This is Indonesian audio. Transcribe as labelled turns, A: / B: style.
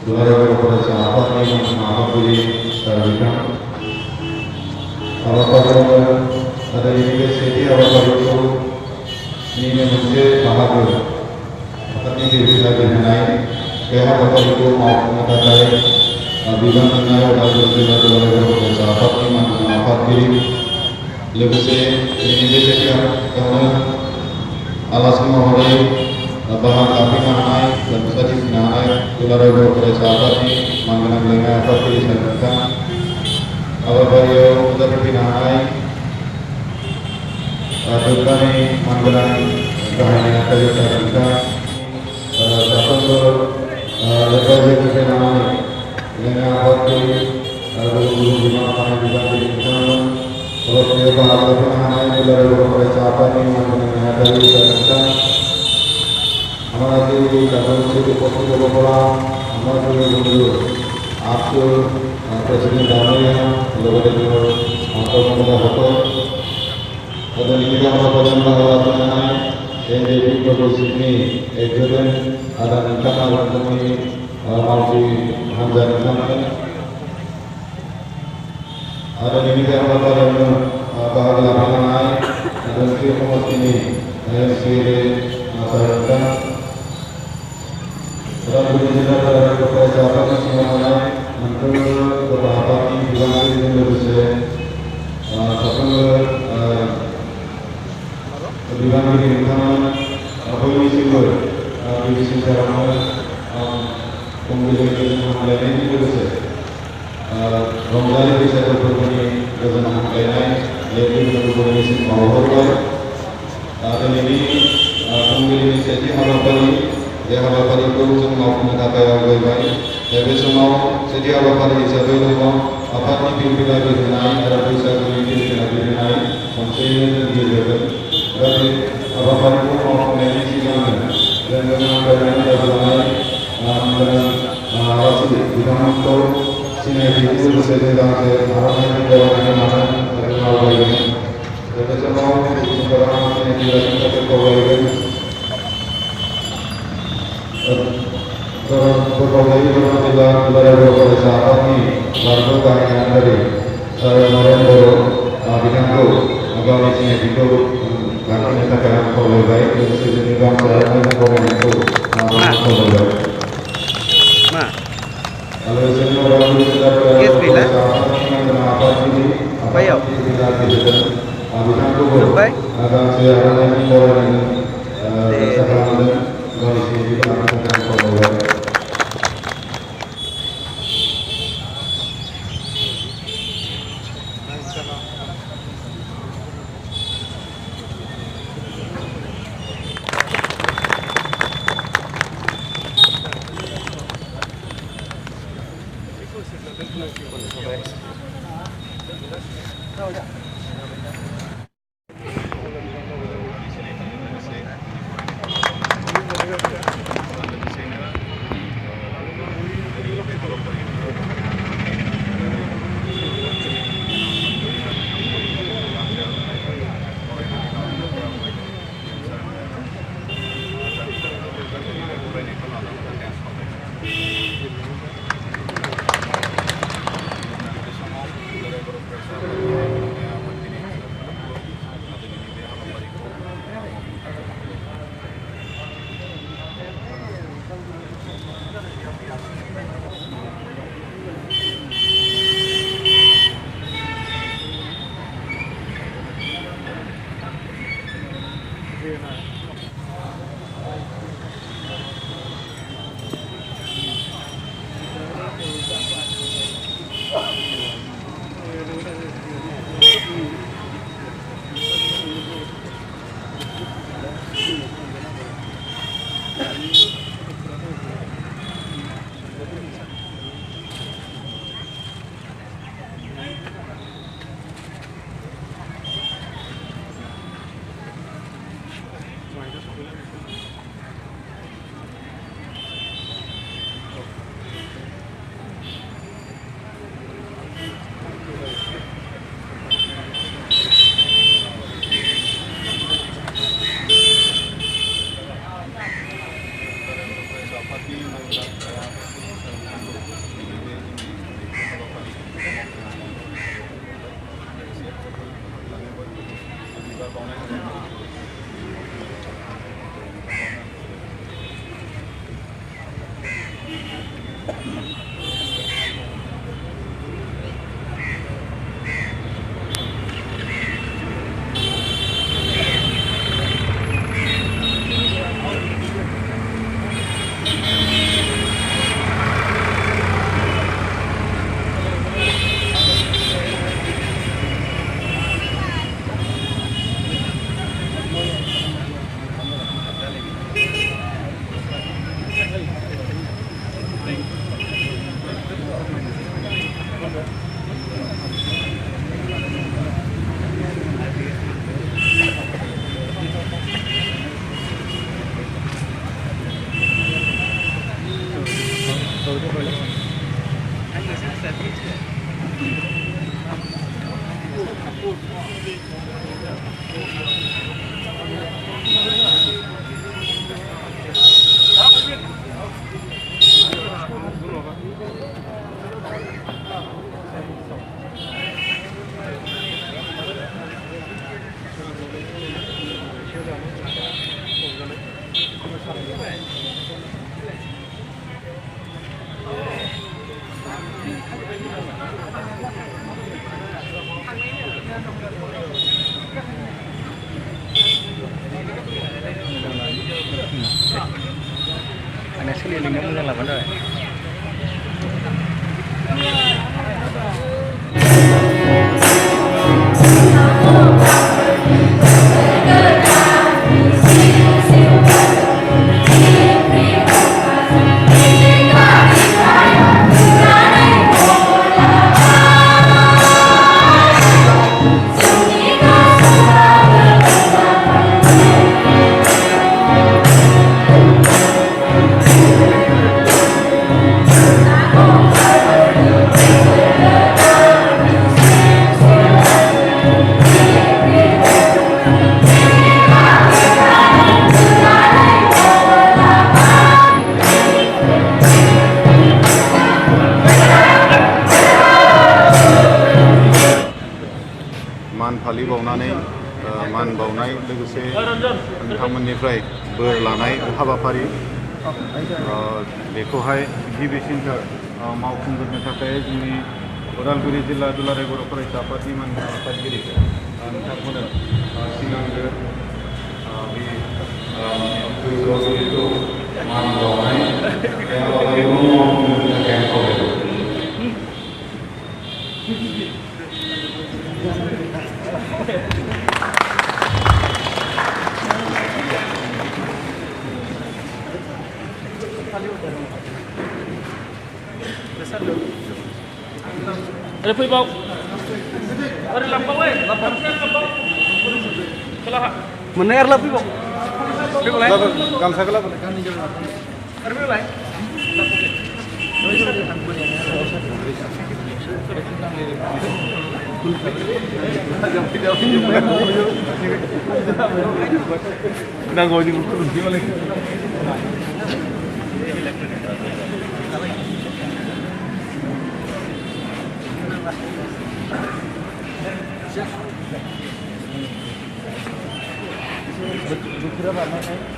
A: Saudara kepada sahabat yang menghadiri sekalian, apabila ada universiti apabila ini menjadi bahagia, tapi tidak dikenai, kaya apabila mau mengatakan bilang mengenai saudara kepada sahabat yang menghadiri, lebih universiti karena alasan menghadiri bahan api mengenai dan bisa digunakan saudara kepada sahabat ini mengenai apa yang disampaikan apabila sudah digunakan kami mengenai bahan kerja kita satu lebih dikenal dengan apa guru dimana juga dikenal kalau dia bahan api mengenai saudara kepada sahabat ini mengenai kerja kita हमारा जो कबल से पोस्ट को बोला हमारा जो आपको प्रेसिडेंट डाले हैं लोगों ने जो आपको बोला होता है अगर ini kita pada melakukan NDP produksi ini eksperen ada nikah alat kami masih hamzah nikah ada ini kita pada bahagia mengenai dan firman ini sehingga masyarakat dalam berbicara dari kepada sahabat semuanya menteri beberapa tim bilang ini berusaha satu bilang ini karena apa ini simbol ini secara pembelian lain ini berusaha Ramadan bisa berbunyi dengan lain lebih berbunyi simbol dan ini pembelian sesi harapan dia harapan itu semua mencapai yang baik. Jadi semua setiap harapan itu semua apa yang dipilih dengan ada bisa dipilih dengan konsisten dijaga. Jadi harapan itu mau menjadi dan dengan berani dalam hasil dengan untuk sinergi itu sedang harapan itu dalam dengan baik. Jadi semua sekarang sinergi kita terkawal berbagai macam saudara kepada sahabat ini warga kami dari saya Marembo bidangku agama sini itu karena kita kena oleh baik dan sejauh bangsa dan komen itu oleh baik. Kalau semua orang itu sudah kepada sahabat ini kenapa ini apa yang kita bidangku agama saya ini orang yang sekarang kondisi kita akan oleh
B: Anh sẽ liên lạc với vấn đề.
A: मान फालिबावनानै मान बावनाय लोगोसे नोंथांमोननिफ्राय बोर लानाय हाबाफारि बेखौहाय गिबिसिनथार मावफुंग्रोनो थाखाय जोंनि उदालगुरि जिल्ला दुलाराय बर' फरायसा आफादनि मानगोनां आफादगिरि नोंथांमोननो सिगांग्रो बे गोसोआव मान बावनाय हाबाफारिखौ मावफुंनो थाखाय आं खावलायबाय।
C: Ada fui bau. Ada lampau lampau lampau. Kelah.
B: Mana air lapi bau?
A: गामसा गला
C: Ada mulai.
A: नांगौ जों खुलुमथि मालाय
B: Berapa